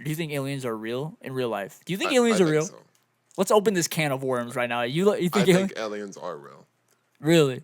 Do you think aliens are real in real life? Do you think I aliens are think real? so. Let's open this can of worms right now. You I think think aliens are real. really?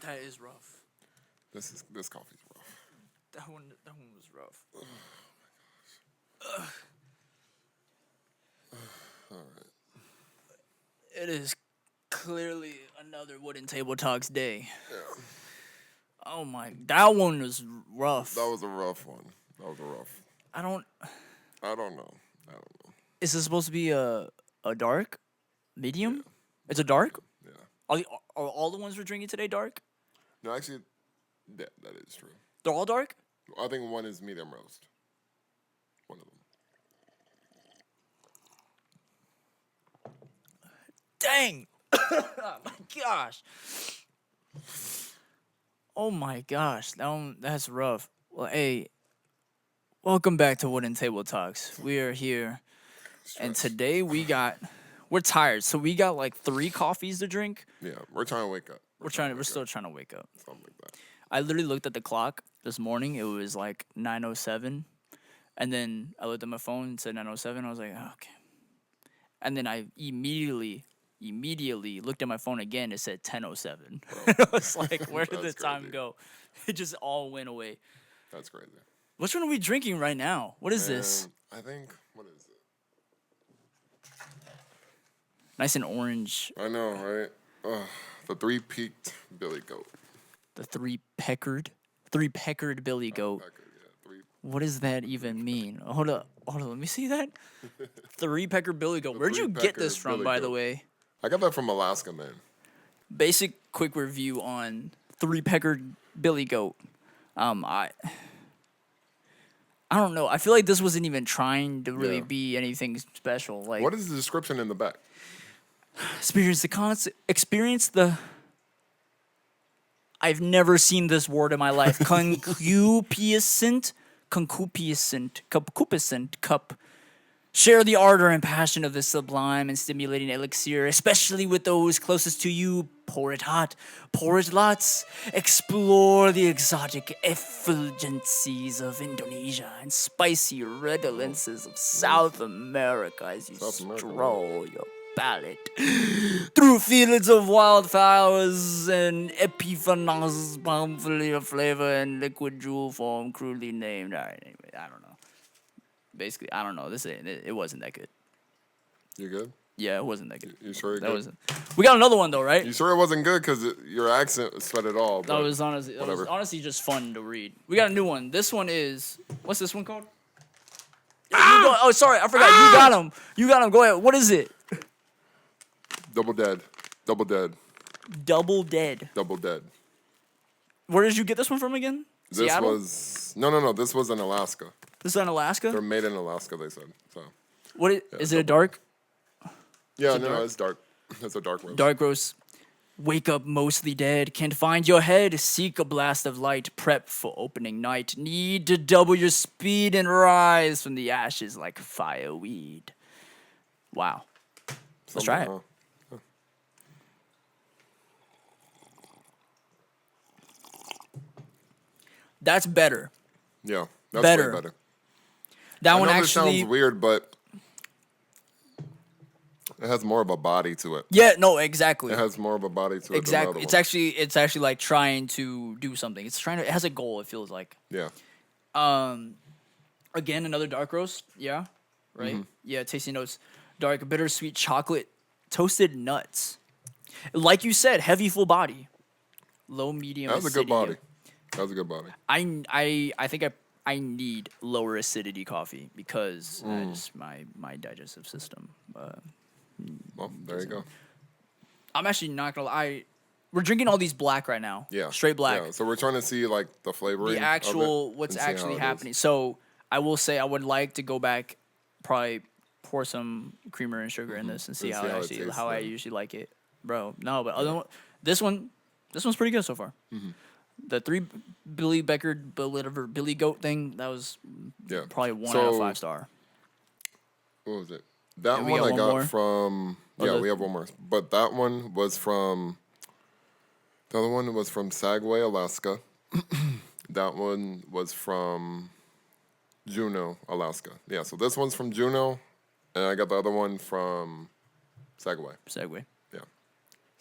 That is rough. This coffee's rough. That one was rough. All right. It is clearly another Wooden Table Talks day. Yeah. Oh my, that one was rough. That was a rough one. That was a rough. I don't. I don't know. I don't know. Is this supposed to be a dark, medium? Yeah. It's a dark. Yeah. Are all the ones we're drinking today dark? No, actually, that is true. They're all dark. I think one is medium roast. One of them. Dang! Oh my gosh! Oh my gosh! That's rough. Well, hey, welcome back to Wooden Table Talks. We are here, and Stress. today we're tired, so we got like 3 coffees to drink. Yeah, we're trying to wake up. We're still trying to wake up. Something like that. I literally looked at the clock this morning. It was like 9:07, and then I looked at my phone and said 9:07. I was like, oh, okay. And then I immediately looked at my phone again. It said 10:07. I was like, where did the That's time crazy. go? It just all went away. That's crazy. Which one are we drinking right now? What is this? I think, what is it? Nice and orange. I know, right? Ugh, the 3-peaked Billy Goat. The three peckered Billy Goat. Pecker, yeah, 3. What does that even mean? Hold up. Let me see that. 3-pecker Billy Goat. Where'd you get this three-pecker from, Billy by the Goat. way? I got that from Alaska, man. Basic quick review on 3-pecker Billy Goat. I don't know. I feel like this wasn't even trying to really Yeah. be anything special. Like What is the description in the back? experience the. I've never seen this word in my life. Concupiscent cup. Share the ardor and passion of this sublime and stimulating elixir, especially with those closest to you. Pour it hot, pour it lots. Explore the exotic effulgencies of Indonesia and spicy redolence of South America as you South America, stroll your palate through fields of wildflowers and epiphanos, bountifully of flavor and liquid jewel form, crudely named. All right, anyway, I don't know. Basically, I don't know. It wasn't that good. You good? Yeah, it wasn't that good. You sure you're That good? wasn't. We got another one though, right? You sure it wasn't good? Because your accent said it all. That but was whatever. honestly just fun to read. We got a new one. This one is what's this one called? Oh, sorry, I forgot. You got him. Go ahead. What is it? Double dead. Double dead. Double Dead. Double dead. Where did you get this one from again? This Seattle? was... No. This was in Alaska. This is in Alaska. They're made in Alaska, they said. So, Is it a dark? yeah, it no, dark? it's dark. It's a dark roast. Dark roast. Wake up mostly dead. Can't find your head. Seek a blast of light. Prep for opening night. Need to double your speed and rise from the ashes like fireweed. Wow. Let's try it. Huh? That's better. Yeah, that's Better. way better. That I one know this actually. sounds weird, but it has more of a body to it. Yeah. No. Exactly. It has more of a body to it. Exactly. Than It's the other actually like trying to do something. It has a goal. It feels like. one. Again, another dark roast. Yeah. Right. Mm-hmm. Yeah. Tasty notes. Dark, bittersweet chocolate, toasted nuts. Like you said, heavy, full body. Low, medium. That was a good acidity. body. That was a good body. I think I need lower acidity coffee because just my digestive system. Well, there you go. I'm actually not gonna lie. We're drinking all these black right now. Yeah. Straight black. Yeah, so we're trying to see like the flavoring. The actual of it what's and see how actually it is. happening. So I will say I would like to go back, probably pour some creamer and sugar in this and see And how see it how it actually tastes how I then. usually like it, bro. No, but other one, this one, This one's pretty good so far. The 3 Billy Becker, whatever, Billy Goat thing, that was Yeah. probably 1 So, out of 5 star. What was it? That And we one got I one got more? from. Oh, Yeah, the- we have one more. But that one was from. The other one was from Sagway, Alaska. That one was from Juneau, Alaska. Yeah, so this one's from Juneau, and I got the other one from Sagway. Segue. Yeah.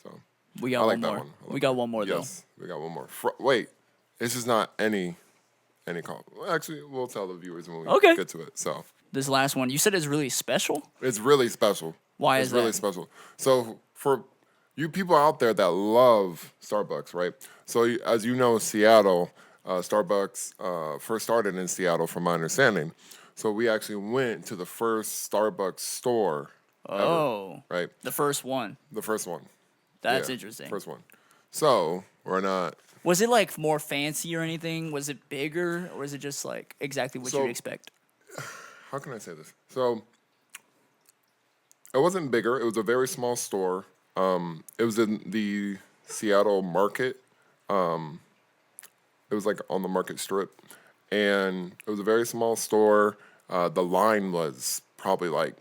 So We I got like one that more. one. I We like got that. one more, Yes, we got one more. Wait, it's just not any call. Well, actually, we'll tell the viewers when we Okay. get to it. So though. This last one, you said is really special? it's really special. Why it's is really that? special. So for you people out there that love Starbucks, right? So as you know, Seattle, Starbucks first started in Seattle, from my understanding. So we actually went to the first Starbucks store Oh. ever, right? The first one. The first one. That's Yeah, interesting. First one. So we're not. Was it like more fancy or anything? Was it bigger or is it just like exactly what So- you'd expect? How can I say this? So it wasn't bigger. It was a very small store. It was in the Seattle market. It was like on the market strip, and it was a very small store. The line was probably like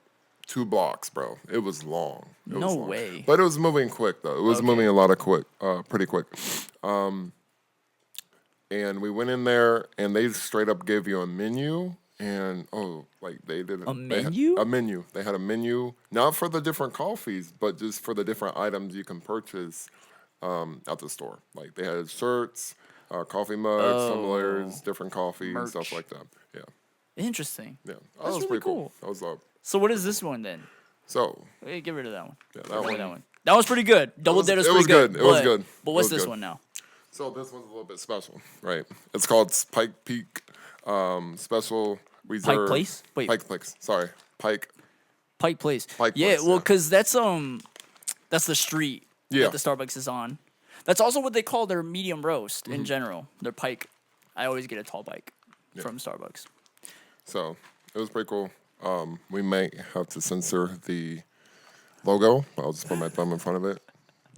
2 blocks, bro. It was long. It was No long. way. But it was moving quick though. It was Okay. moving a lot of pretty quick. And we went in there, and they straight up gave you a menu. And like they did menu? A menu. They had a menu, not for the different coffees, but just for the different items you can purchase at the store. Like they had shirts, coffee mugs, tumblers, different coffees, Merch. stuff like that. Yeah, Interesting. yeah. That That's was really pretty cool. cool. That was So what is this one then? so. Hey, get rid of that one. Yeah, Get that rid of one. that one. That was pretty good. Double Dead was it pretty was good. It was good. But It what's was this good. one now? So this one's a little bit special, right? It's called Pike Peak Special Reserve. Place? Wait. Pike Place. Sorry, Pike. Pike Place. Pike yeah, Place, well, yeah. because that's the street Yeah. that the Starbucks is on. That's also what they call their medium roast Mm-hmm. in general. Their pike. I always get a tall pike from Starbucks. So it was pretty cool. We may have to censor the logo. I'll just put my thumb in front of it.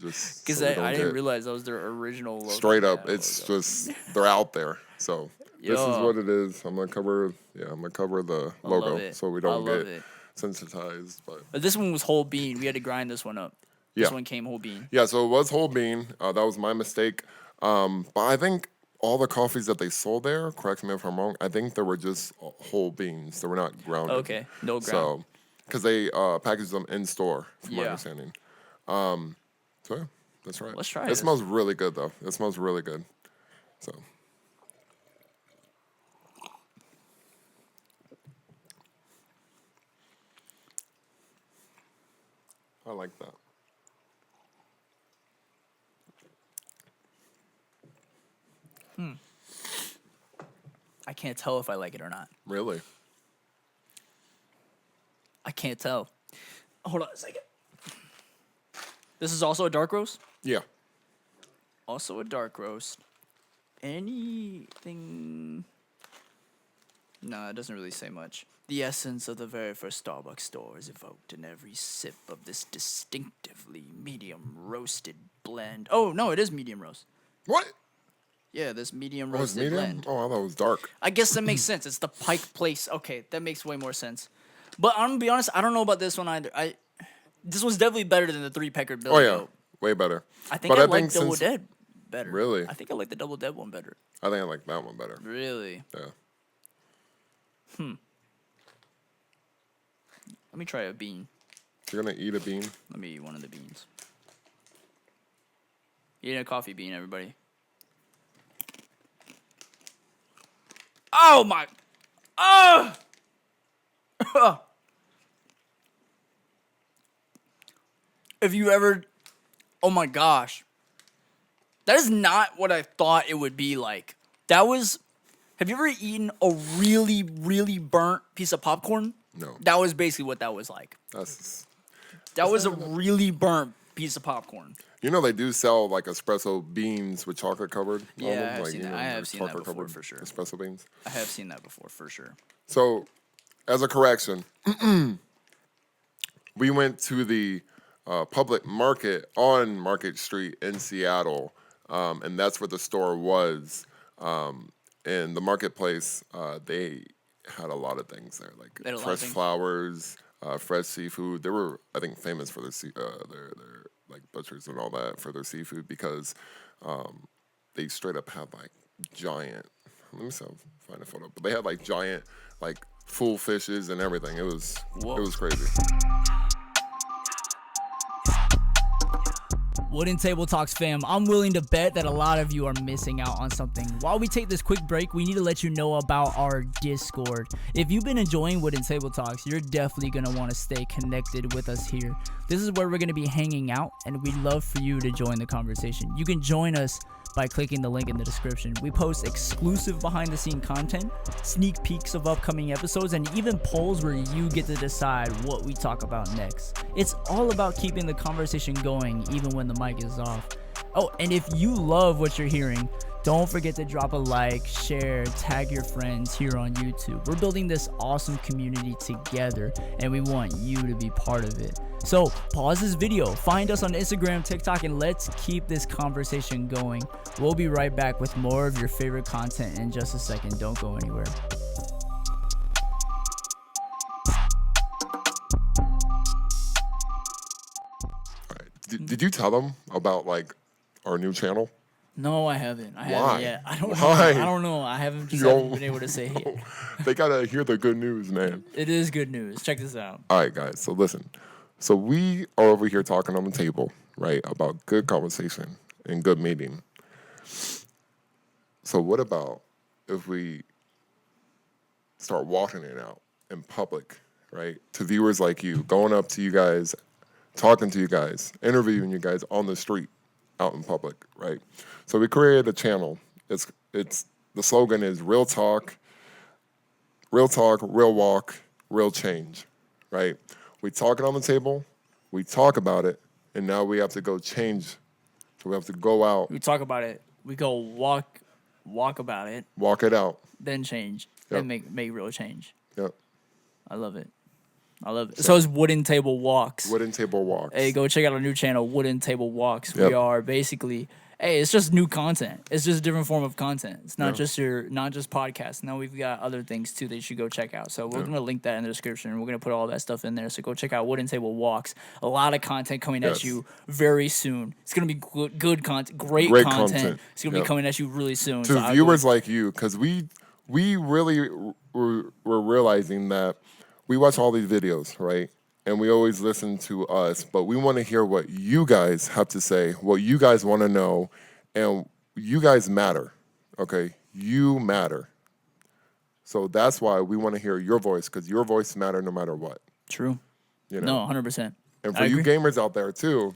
Just Because so we don't I didn't get- realize that was their original logo. straight up. Yeah, It's logo. just they're out there. So this is Yo. what it is. I'm gonna cover the logo it. so we I don't love get it. sensitized. But But this one was whole bean. We had to grind this one up. This Yeah. one came whole bean. yeah, so it was whole bean. That was my mistake. But I think all the coffees that they sold there, correct me if I'm wrong, I think they were just whole beans. They were not grounded. Okay, no ground. So, because they packaged them in store, from my Yeah. understanding. So yeah, that's right. Let's try It this. smells really good though. It smells really good. So. I like that. I can't tell if I like it or not. Really? I can't tell. Hold on a second. This is also a dark roast? Yeah. Also a dark roast. Anything? No, it doesn't really say much. The essence of the very first Starbucks store is evoked in every sip of this distinctively medium roasted blend. Oh, no, it is medium roast. What? Yeah, this medium Oh, it's roasted medium? blend. Oh, I thought it was dark. I guess that makes sense. It's the Pike Place. Okay, that makes way more sense. But I'm gonna be honest, I don't know about this one either. This was definitely better than the 3-pecker Billy Oh yeah, Goat. way better. I think But I like Double since- Dead better. Really? I think I like the Double Dead one better. I think I like that one better. Really? Yeah. Let me try a bean. You're gonna eat a bean? Let me eat one of the beans. Eating a coffee bean, everybody. Oh my! Oh! If you ever, oh my gosh, that is not what I thought it would be like. That was. Have you ever eaten a really, really burnt piece of popcorn? No. That was basically what that was like. That's. That was a really burnt piece of popcorn. You know they do sell like espresso beans with chocolate covered. on Yeah, them, I have like, seen you that. know, I have they're seen that before, chocolate-covered for sure. Espresso beans. I have seen that before, for sure. So, as a correction, we went to the public market on Market Street in Seattle and that's where the store was. In the marketplace, they had a lot of things there, like They had a lot of fresh things. flowers, fresh seafood. They were, I think, famous for their like butchers and all that for their seafood because they straight up had like giant. Let me see, if I can find a photo. But they had like giant, like full fishes and everything. It was crazy. Wooden Table Talks fam, I'm willing to bet that a lot of you are missing out on something. While we take this quick break, we need to let you know about our Discord. If you've been enjoying Wooden Table Talks, you're definitely going to want to stay connected with us here. This is where we're going to be hanging out, and we'd love for you to join the conversation. You can join us by clicking the link in the description. We post exclusive behind-the-scene content, sneak peeks of upcoming episodes, and even polls where you get to decide what we talk about next. It's all about keeping the conversation going even when the mic is off. Oh, and if you love what you're hearing, don't forget to drop a like, share, tag your friends here on YouTube. We're building this awesome community together, and we want you to be part of it. So pause this video, find us on Instagram, TikTok, and let's keep this conversation going. We'll be right back with more of your favorite content in just a second. Don't go anywhere. All right. Did you tell them about like our new channel? No, I haven't. I Why? haven't yet. I don't know. Why? I don't know. I haven't been able to say it. They gotta hear the good news, man. It is good news. Check this out. All right, guys. So listen. So we are over here talking on the table, right, about good conversation and good meeting. So what about if we start walking it out in public, right, to viewers like you, going up to you guys, talking to you guys, interviewing you guys on the street, out in public, right? So we created a channel. It's the slogan is real talk, real walk, real change, right? We talk it on the table, we talk about it, and now we have to go change. So we have to go out, We talk about it. We go walk about it, walk it out. then change, Yep. then make real change. Yep. I love it. So it's Wooden Table Walks. Wooden table walks. Hey, go check out our new channel, Wooden Table Walks. Yep. We are basically, it's just new content. It's just a different form of content. It's not just podcasts. Now we've got other things too that you should go check out. So we're gonna link that in the description. We're gonna put all that stuff in there. So go check out Wooden Table Walks. A lot of content coming at you very soon. It's gonna be good content, great content. It's gonna be coming at you really soon. To viewers like you, because we really were realizing that we watch all these videos, right? And we always listen to us, but we want to hear what you guys have to say, what you guys want to know, and you guys matter, okay? You matter. So that's why we want to hear your voice, because your voice matters no matter what. True. You know? No, 100%. And for you gamers out there too,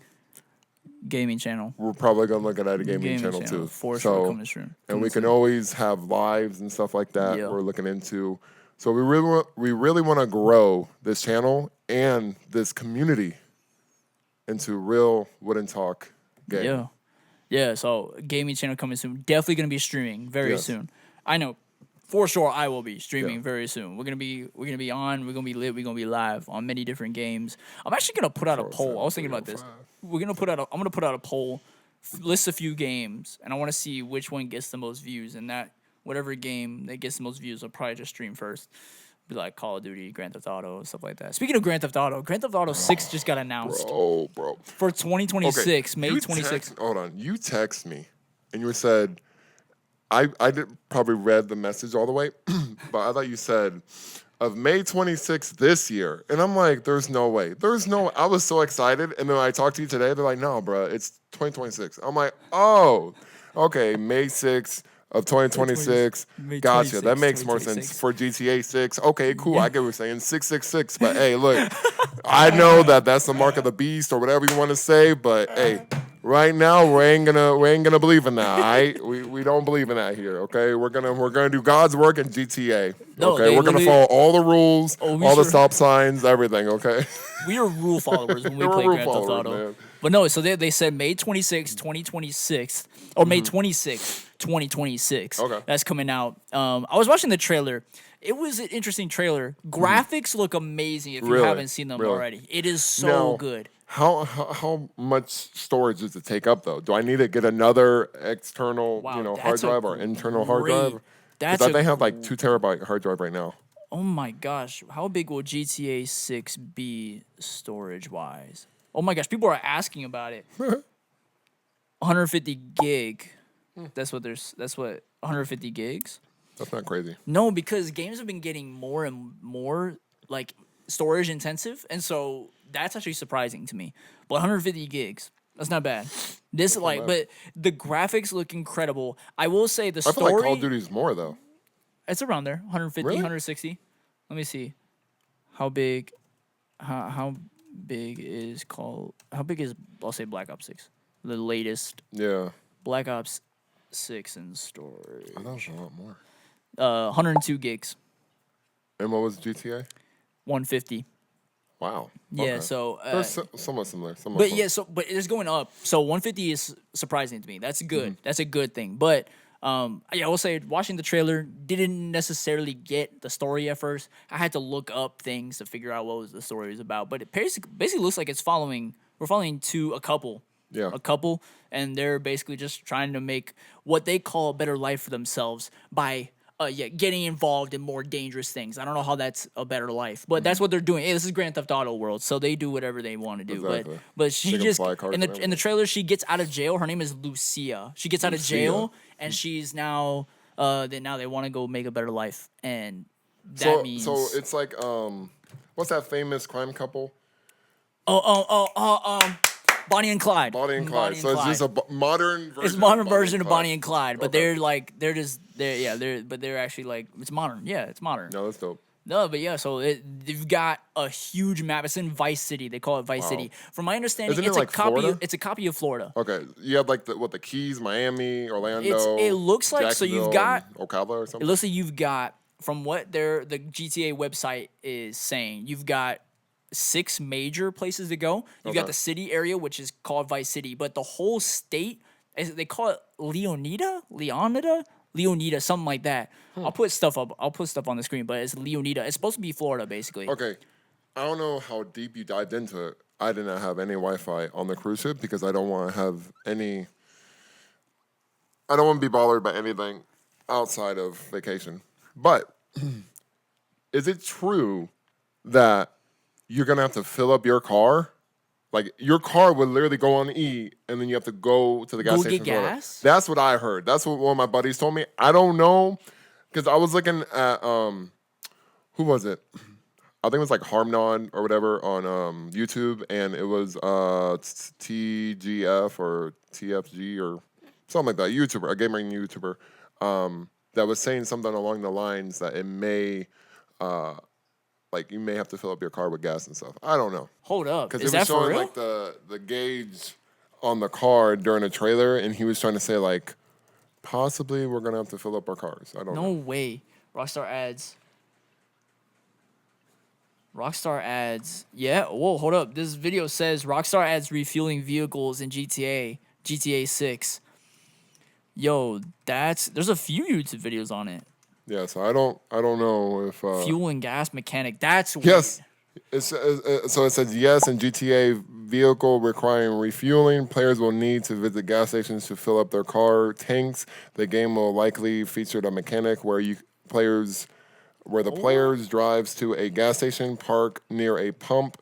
Gaming channel. we're probably gonna look at a gaming channel too. For sure, coming soon. And we can always have lives and stuff like that. Yeah. We're looking into. So we really want to grow this channel and this community into real Wooden Talk game. Yeah. So gaming channel coming soon. Definitely gonna be streaming very Yes. soon. I know. For sure, I will be streaming very soon. We're gonna be on. We're gonna be lit. We're gonna be live on many different games. I'm actually gonna put out a poll. I was thinking about this. I'm gonna put out a poll, list a few games, and I want to see which one gets the most views. And that whatever game that gets the most views, I'll probably just stream first. Be like Call of Duty, Grand Theft Auto, stuff like that. Speaking of Grand Theft Auto 6 just got announced Bro. for 2026, Okay, May you 26th. Hold on. You text me, and you said, I did probably read the message all the way, but I thought you said of May 26th this year, and I'm like, there's no way. I was so excited, and then I talked to you today. They're like, no, bro, it's 2026. I'm like, oh, okay, May 6th. Of 2026, May gotcha. 26, That makes more sense for GTA 6. Okay, cool. I get what you're saying. 666. But hey, look, I know that's the mark of the beast or whatever you want to say. But hey, right now we ain't gonna believe in that. All right, we don't believe in that here. Okay, we're gonna do God's work in GTA. No, okay, we're gonna follow all the rules, all the stop signs, everything. Okay. We are rule followers when we We're play rule Grand Theft followers, Auto. man. But no, so they said May 26th, 2026, or May 26th, 2026. Okay. That's coming out. I was watching the trailer. It was an interesting trailer. Graphics look amazing if you Really? haven't seen them Really? already. It is so Now, good. How much storage does it take up though? Do I need to get another external, Wow, hard that's a drive or internal hard great- drive? that's Because a they have like 2 terabyte hard drive right now. Oh my gosh, how big will GTA 6 be storage wise? Oh my gosh, people are asking about it. 150 gig. That's what 150 gigs. That's not crazy. No, because games have been getting more and more like storage intensive, and so that's actually surprising to me. But 150 gigs, that's not bad. This not bad. but the graphics look incredible. I will say the I feel like Call story of Duty's more though. it's around there, 150, Really? 160. Let me see. How big how big is I'll say Black Ops 6. The latest Yeah, Black Ops 6 in storage. I thought it was a lot more. 102 gigs. And what was GTA? 150. Wow. Yeah, Okay. so They're somewhat similar. but it's going up. So 150 is surprising to me. That's good. That's a good thing. But yeah, I will say watching the trailer didn't necessarily get the story at first. I had to look up things to figure out what the story was about. But it basically looks like we're following a couple. Yeah. A couple, and they're basically just trying to make what they call a better life for themselves by getting involved in more dangerous things. I don't know how that's a better life, but that's what they're doing. Hey, this is Grand Theft Auto world, so they do whatever they want to do. Exactly. But she They can just fly cars in and the trailer she gets out of jail. Her name is Lucia. She gets out of jail, and she's now now they want to go make a better life, and that means So it's like what's that famous crime couple? Bonnie and Clyde. Bonnie and Clyde. So it's just a modern version. It's a modern of version of Bonnie and Clyde, but Okay. they're actually like it's modern. Yeah, it's modern. No, that's dope. No, but yeah, so they've got a huge map. It's in Vice City. They call it Vice City. From my understanding, Isn't it it's like a copy. Florida? It's a copy of Florida. Okay, you have like the Keys, Miami, Orlando. It looks like so you've Jacksonville, got and Ocala or it something. looks like you've got from what the GTA website is saying, you've got 6 major places to go. You've got Okay. the city area, which is called Vice City, but the whole state they call it Leonida, something like that. I'll put stuff up. I'll put stuff on the screen, but it's Leonida. It's supposed to be Florida, basically. Okay, I don't know how deep you dived into it. I did not have any Wi-Fi on the cruise ship because I don't want to have any. I don't want to be bothered by anything outside of vacation. But is it true that you're gonna have to fill up your car? Like your car would literally go on E, and then you have to go to the gas Go station. get to fill it up. gas? That's what I heard. That's what one of my buddies told me. I don't know, because I was looking at who was it? I think it was like Harmnon or whatever on YouTube, and it was TGF or TFG or something like that. YouTuber, a gaming YouTuber, that was saying something along the lines that it may. Like you may have to fill up your car with gas and stuff. I don't know. Hold up, Because is it was that for showing real? like the gauge on the car during a trailer, and he was trying to say like, possibly we're gonna have to fill up our cars. I don't No know. way. Rockstar ads. Rockstar ads. Yeah. Whoa, hold up. This video says Rockstar adds refueling vehicles in GTA 6. Yo, there's a few YouTube videos on it. Yeah, so I don't know if Fuel and gas mechanic. That's weird. yes. So it says yes in GTA vehicle requiring refueling. Players will need to visit gas stations to fill up their car tanks. The game will likely feature a mechanic where the players drives to a gas station, park near a pump,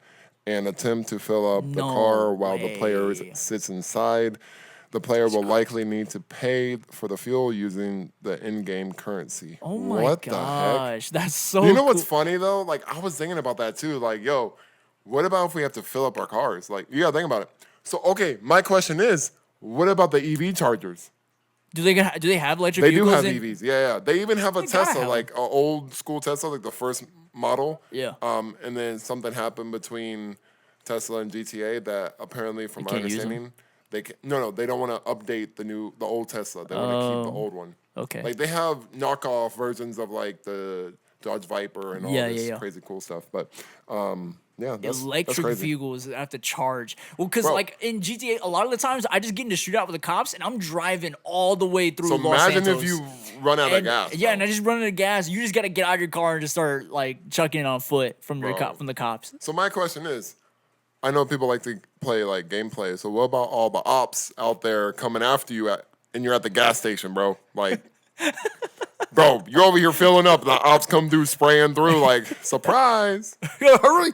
and attempt to fill up the No car while the players way. sits inside. The player will likely need to pay for the fuel using the in-game currency. Oh my what the heck? gosh, that's so. You know what's cool. funny though? Like I was thinking about that too. Like, yo, what about if we have to fill up our cars? Like, you gotta think about it. So, okay, my question is, what about the EV chargers? Do they have electric They do vehicles? have EVs. Yeah. They even have a They gotta Tesla, have like an old school Tesla, like the first model. Yeah. And then something happened between Tesla and GTA that apparently, from my can't use 'em? understanding, they don't want to update the old Tesla. They want to keep the old one. Okay. Like they have knockoff versions of like the Dodge Viper and all Yeah, this yeah. crazy cool stuff. But Yeah, that's Electric crazy. vehicles that have to charge. Well, because Bro. like in GTA, a lot of the times I just get into shootout with the cops, and I'm driving all the way through So Los imagine Santos. if you run out of And gas. yeah, bro. and I just run out of gas. You just gotta get out of your car and just start like chucking it on foot from Bro. from the cops. So my question is, I know people like to play like gameplay. So what about all the ops out there coming after you and you're at the gas station, bro? Like, bro, you're over here filling up. The ops come through spraying through like surprise. hurry,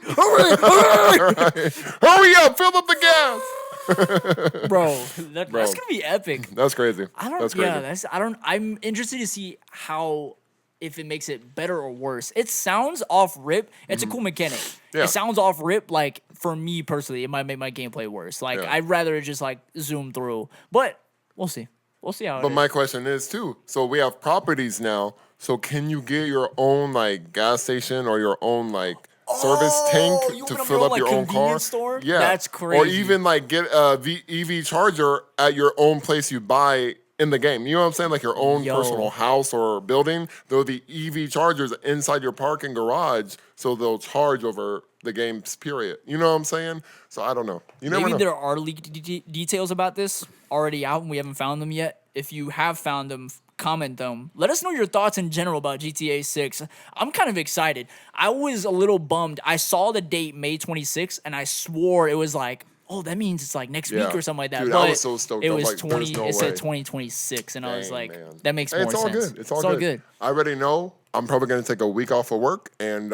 Hurry up, fill up the gas. bro! That's gonna be epic. That's crazy. I don't. That's crazy. Yeah, that's. I don't. I'm interested to see how if it makes it better or worse. It sounds off rip. It's a cool mechanic. Yeah. It sounds off rip. Like for me personally, it might make my gameplay worse. Like Yeah. I'd rather it just like zoom through. But we'll see. We'll see how. But my question is too. So we have properties now. So can you get your own like gas station or your own like service you tank to open up fill your up own, your like, own car? convenience store? Yeah, That's Or crazy. even like get a EV charger at your own place you buy in the game. You know what I'm saying? Like your own Yo. personal house or building. There'll be EV chargers inside your parking garage, so they'll charge over the game's period. You know what I'm saying? So I don't know. You never Maybe know. there are leaked details about this already out and we haven't found them yet. If you have found them, comment them. Let us know your thoughts in general about GTA 6. I'm kind of excited. I was a little bummed. I saw the date May 26th and I swore it was like, oh, that means it's like next Yeah. week or something like that. Dude, I but was so stoked. it I was was like, 20. there's no It said way. 2026, and I was Dang, like, man. that makes Hey, more it's all sense. good. It's all good. I already know. I'm probably gonna take a week off of work and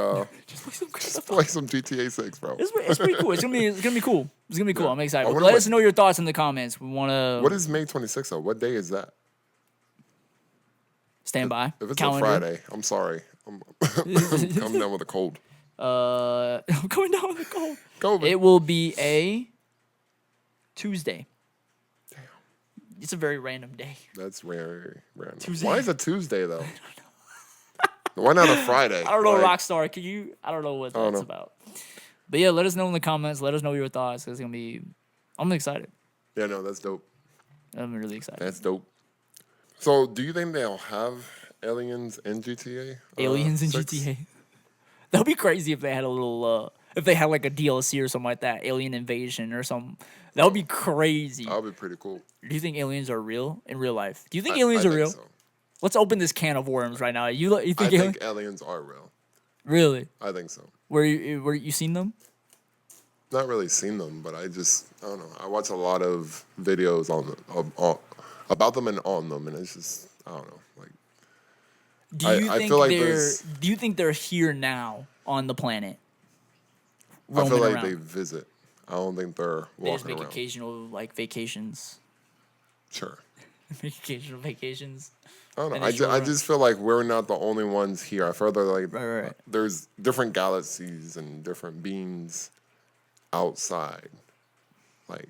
just play some GTA 6, bro. It's pretty cool. It's gonna be cool. It's gonna be cool. I'm excited. I wonder Let what- us know your thoughts in the comments. We want to What is May 26th though? What day is that? stand by. If it's Calendar. a Friday, I'm sorry. I'm coming down with a cold. I'm going down with the cold. COVID. It will be a Tuesday. Damn. It's a very random day. That's very random. Tuesday. Why is it Tuesday though? Why not a Friday? I don't know, Like, Rockstar. Can you? I don't know what don't that's know. about. But yeah, let us know in the comments. Let us know your thoughts. It's gonna be. I'm excited. Yeah, no, that's dope. I'm really excited. That's dope. So, do you think they'll have aliens in GTA? Aliens in 6? GTA. That would be crazy if they had a little. If they had like a DLC or something like that, Alien Invasion or something. That would be crazy. That would be pretty cool. Do you think aliens are real in real life? Do you think I aliens are think real? so. Let's open this can of worms right now. You I think think aliens? aliens are real. Really? I think so. Were you seen them? Not really seen them, but I don't know. I watch a lot of videos about them and on them, and it's just I don't know. Like Do you I think feel like they're? there's- Do you think they're here now on the planet? I feel roaming like around? they visit. I don't think they're They just walking make around. occasional like vacations. Sure. Make occasional vacations. I don't know. And I it's just, your- feel like we're not the only ones here. I feel like Right. there's different galaxies and different beings outside. Like,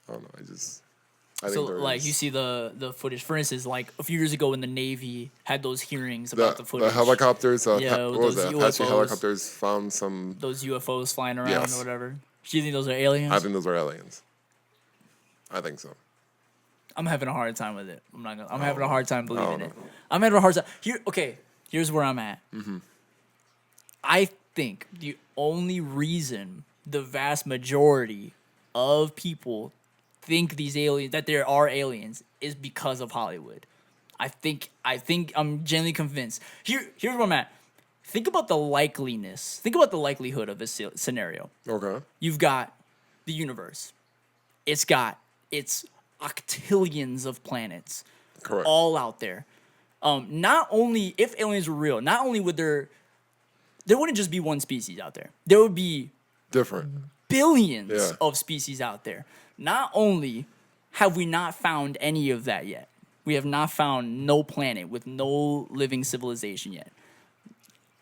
I don't know. I So think there like is. you see the footage. For instance, like a few years ago when the Navy had those hearings the, about the footage. the helicopters, Yeah, what was those that? Apache UFOs. helicopters found some. Those UFOs flying around Yes. or whatever. Do you think those are aliens? I think those are aliens. I think so. I'm having a hard time with it. I'm having a hard time believing know. it. I'm having a hard time. Here's where I'm at. Mm-hmm. I think the only reason the vast majority of people think these aliens that there are aliens is because of Hollywood. I think I'm genuinely convinced. Here's where I'm at. Think about the likeliness. Think about the likelihood of this scenario. Okay. You've got the universe. It's got its octillions of planets, Correct. all out there. Not only if aliens were real, not only would there wouldn't just be one species out there. There would be Different. billions Yeah. of species out there. Not only have we not found any of that yet, we have not found no planet with no living civilization yet.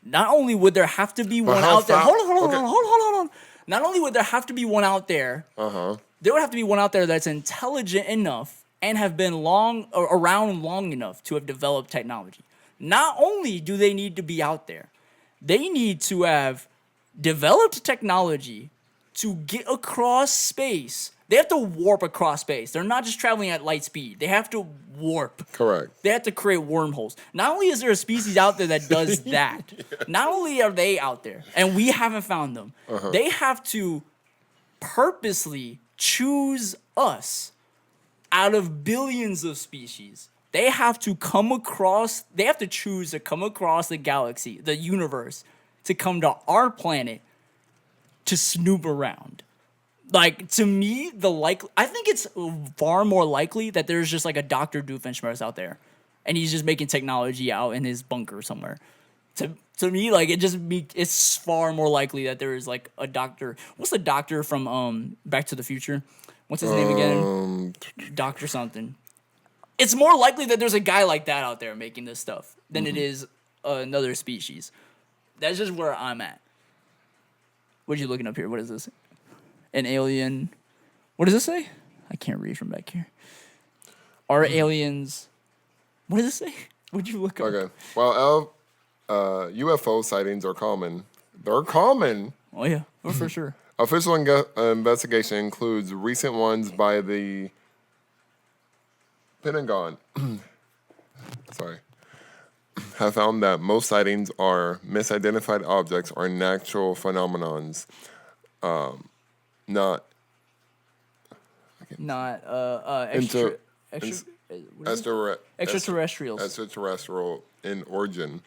Not only would there have to be one how out there. fa- Hold okay. on. Not only would there have to be one out there, there would have to be one out there that's intelligent enough and have been around long enough to have developed technology. Not only do they need to be out there, they need to have developed technology to get across space They have to warp across space. They're not just traveling at light speed. They have to warp. Correct. They have to create wormholes. Not only is there a species out there that does that, not only are they out there, and we haven't found them, they have to purposely choose us out of billions of species. They have to choose to come across the galaxy, the universe, to come to our planet to snoop around. Like, to me, I think it's far more likely that there's just like a Dr. Doofenshmirtz out there, and he's just making technology out in his bunker somewhere. To me, like, it's far more likely that there is like a doctor. What's the doctor from Back to the Future? What's his name again? Doctor something. It's more likely that there's a guy like that out there making this stuff than it is another species. That's just where I'm at. What are you looking up here? What is this? An alien. What does it say? I can't read from back here. Are aliens... What does it say? What'd you look up? Okay. Well, UFO sightings are common. They're common. Oh, yeah. Oh, for sure. Official investigation includes recent ones by the Pentagon. Sorry. Have found that most sightings are misidentified objects or natural phenomenons. Not extraterrestrials. Extraterrestrial in origin.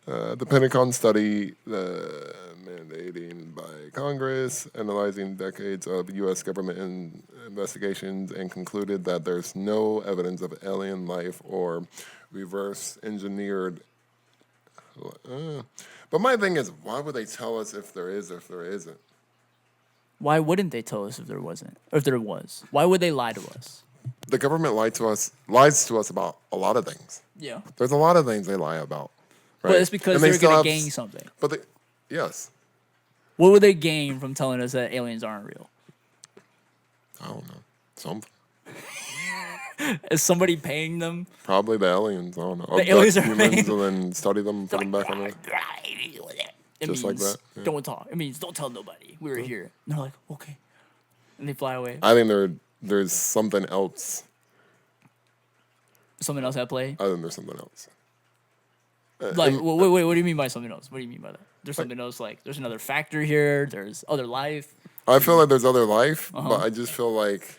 The Pentagon study mandating by Congress, analyzing decades of U.S. government investigations, and concluded that there's no evidence of alien life or reverse engineered. But my thing is, why would they tell us if there is or if there isn't? Why wouldn't they tell us if there wasn't? Or if there was? Why would they lie to us? The government lies to us about a lot of things. Yeah. There's a lot of things they lie about. Right? But it's because they're going to gain something. Yes. What would they gain from telling us that aliens aren't real? I don't know. Something. Is somebody paying them? Probably the aliens. I don't know. The aliens are humans and then study them and put them back on Earth. Just like that. Yeah. Don't talk. It means don't tell nobody. We were here. And they're like, okay. And they fly away. I think there's something else. Something else at play? I think there's something else. Like, wait, what do you mean by something else? What do you mean by that? There's something else, like, there's another factor here, there's other life. I feel like there's other life, but I just feel like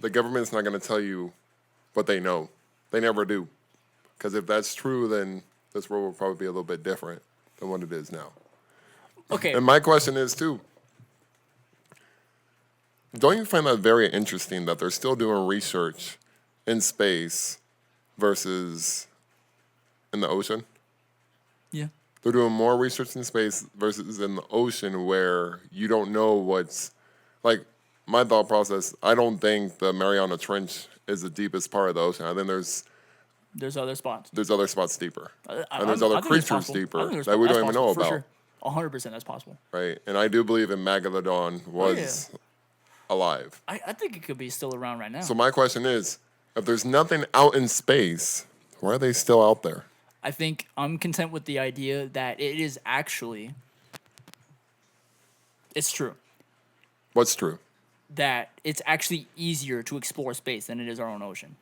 the government's not going to tell you what they know. They never do. Because if that's true, then this world will probably be a little bit different than what it is now. Okay. And my question is, too, don't you find that very interesting that they're still doing research in space versus in the ocean? Yeah. They're doing more research in space versus in the ocean where you don't know what's... Like, my thought process, I don't think the Mariana Trench is the deepest part of the ocean. I think there's other spots. There's other spots deeper. And there's other creatures deeper that we don't even know about. Sure. 100% that's possible. Right. And I do believe in Megalodon was alive. I think it could be still around right now. So my question is, if there's nothing out in space, why are they still out there? I think I'm content with the idea that it is actually... It's true. What's true? That it's actually easier to explore space than it is our own ocean.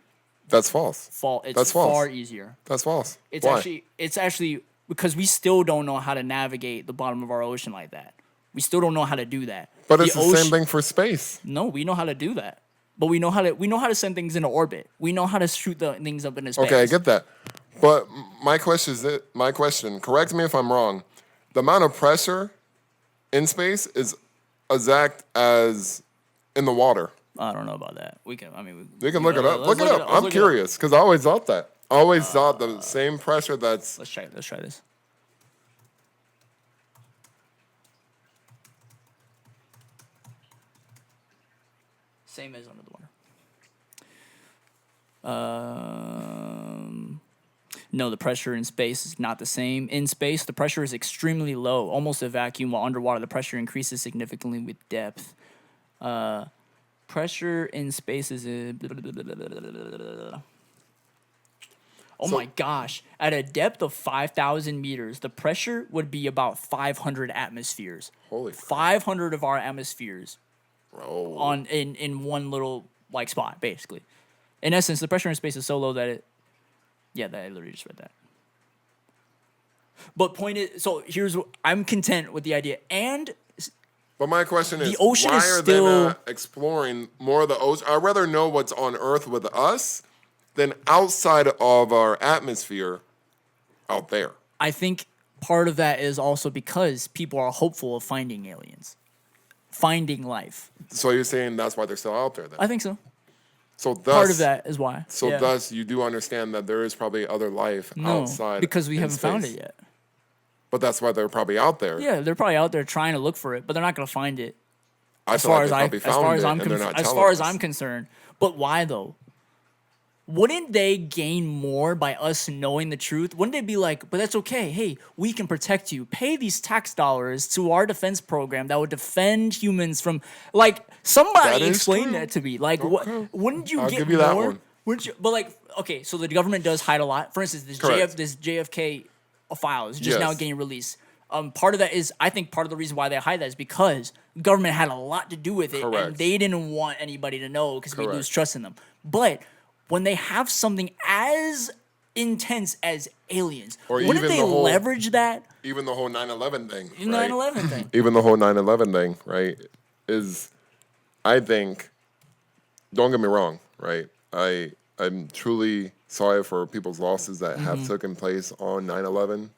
That's false. It's far easier. That's false. Why? It's actually because we still don't know how to navigate the bottom of our ocean like that. We still don't know how to do that. But it's the same thing for space. No, we know how to do that. But we know how to send things into orbit. We know how to shoot the things up into space. Okay, I get that. But my question, correct me if I'm wrong, the amount of pressure in space is exact as in the water. I don't know about that. We can look it up. Look it up. I'm curious because I always thought that. I always thought the same pressure that's... Let's try this. Same as under the water. No, the pressure in space is not the same. In space, the pressure is extremely low, almost a vacuum, while underwater, the pressure increases significantly with depth. Pressure in space is... my gosh. At a depth of 5,000 meters, the pressure would be about 500 atmospheres. Holy crap. 500 of our atmospheres Oh. in one little like spot, basically. In essence, the pressure in space is so low that it. Yeah, that I literally just read that. But point is, so here's what I'm content with the idea, and But my question is, ocean why is are still- they not exploring more of the ocean? I'd rather know what's on Earth with us than outside of our atmosphere out there. I think part of that is also because people are hopeful of finding aliens, finding life. So you're saying that's why they're still out there then? I think so. So thus, Part of that is why. So Yeah. thus, you do understand that there is probably other life No, outside because we in haven't found it space. yet. But that's why they're probably out there. Yeah, they're probably out there trying to look for it, but they're not going to find it. I As feel far like as they I, probably as found far as it, I'm, and they're not as telling far as us. I'm concerned. But why though? Wouldn't they gain more by us knowing the truth? Wouldn't they be like, but that's okay. Hey, we can protect you. Pay these tax dollars to our defense program that would defend humans from, like, That somebody is explain true. that to me. Like, Okay. what? Wouldn't you I'll get give you that more? one. Wouldn't you? But like, okay, so the government does hide a lot. For instance, Correct. this JFK file is just now Yes. getting released. Part of that is, I think part of the reason why they hide that is because government had a lot to do with it, and Correct. they didn't want anybody to know because we lose Correct. trust in them. But when they have something as intense as aliens, Or wouldn't even they the whole- leverage that? Even the whole 9/11 thing. The right? 9/11 thing. Even the whole 9/11 thing, right, is, I think, don't get me wrong, right? I'm truly sorry for people's losses that have taken place on 9/11.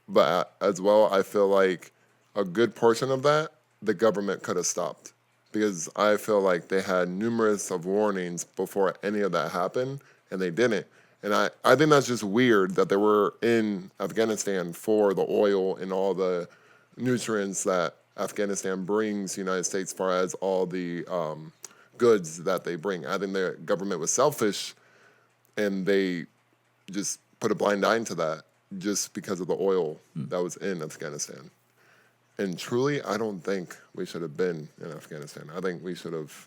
But as well, I feel like a good portion of that, the government could have stopped. Because I feel like they had numerous of warnings before any of that happened, and they didn't. And I think that's just weird that they were in Afghanistan for the oil and all the nutrients that Afghanistan brings the United States, as far as all the goods that they bring. I think the government was selfish, and they just put a blind eye into that just because of the oil that was in Afghanistan. And truly, I don't think we should have been in Afghanistan. I think we should have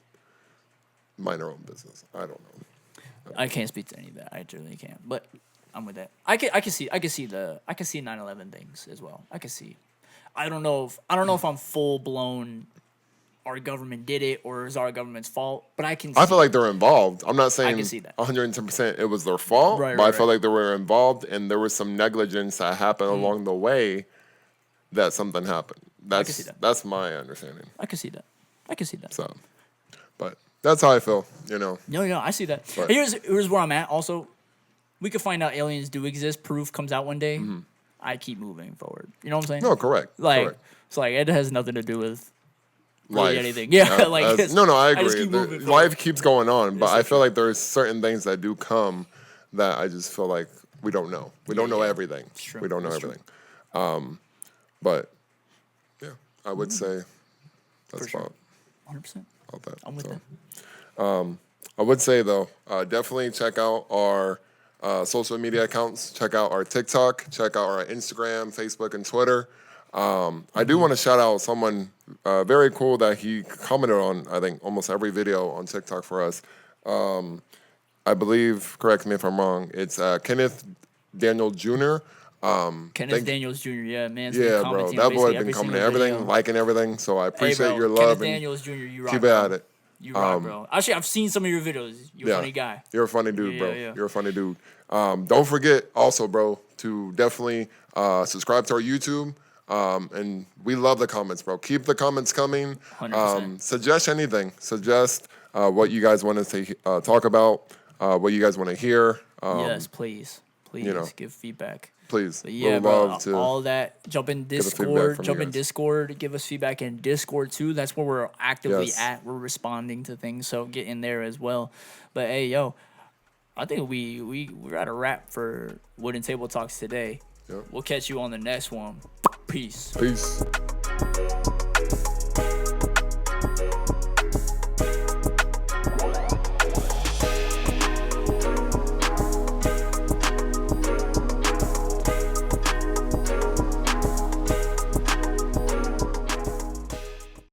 mind our own business. I don't know. I can't speak to any of that. I really can't. But I'm with that. I can see 9/11 things as well. I can see. I don't know if I'm full blown. Our government did it, or is our government's fault? But I can. I feel like they're involved. I'm not saying can see that. 110% it was their fault, Right, but I right, feel right. like they were involved, and there was some negligence that happened along the way that something happened. That's see that. that's my understanding. I can see that. I can see that. So, but that's how I feel. You know, No, I see that. But- Here's where I'm at. Also, we could find out aliens do exist. Proof comes out one day. I keep moving forward. You know what I'm saying? no, correct. Like, correct. it's like it has nothing to do with really Life. anything. Yeah, like it's- no, I I just agree. keep moving forward. Life keeps going on, but Yes, I that's feel like there's certain things that do come that I just feel like we don't know. We don't know yeah. everything. true. We don't know That's true. everything. But yeah, I would say that's sure. about 100%. that. I'm with So, that. I would say though, definitely check out our social media accounts. Check out our TikTok. Check out our Instagram, Facebook, and Twitter. I do want to shout out someone very cool that he commented on, I think, almost every video on TikTok for us. I believe, correct me if I'm wrong, it's Kenneth Daniel Jr. Kenneth Daniels Jr. Yeah, man. Yeah, bro. That boy been coming to everything, liking everything. So I appreciate bro, your Kenneth love and Daniels Jr. You rock. keep bro. at it. You rock, bro. Actually, I've seen some of your videos. You're a funny guy. You're a funny dude, bro. Yeah. You're a funny dude. Don't forget also, bro, to definitely subscribe to our YouTube. And we love the comments, bro. Keep the comments coming. 100%. Suggest anything. Suggest what you guys want us to talk about, what you guys want to hear. Yes, please. Please you know. give feedback. Please. But yeah, We'd bro, love to. all that. Jump in the feedback Discord. from you Jump in guys. Discord. Give us feedback in Discord too. That's where we're actively Yes. at. We're responding to things, so get in there as well. But hey, yo, I think we're at a wrap for Wooden Table Talks today. Yep. We'll catch you on the next one. Peace. Peace.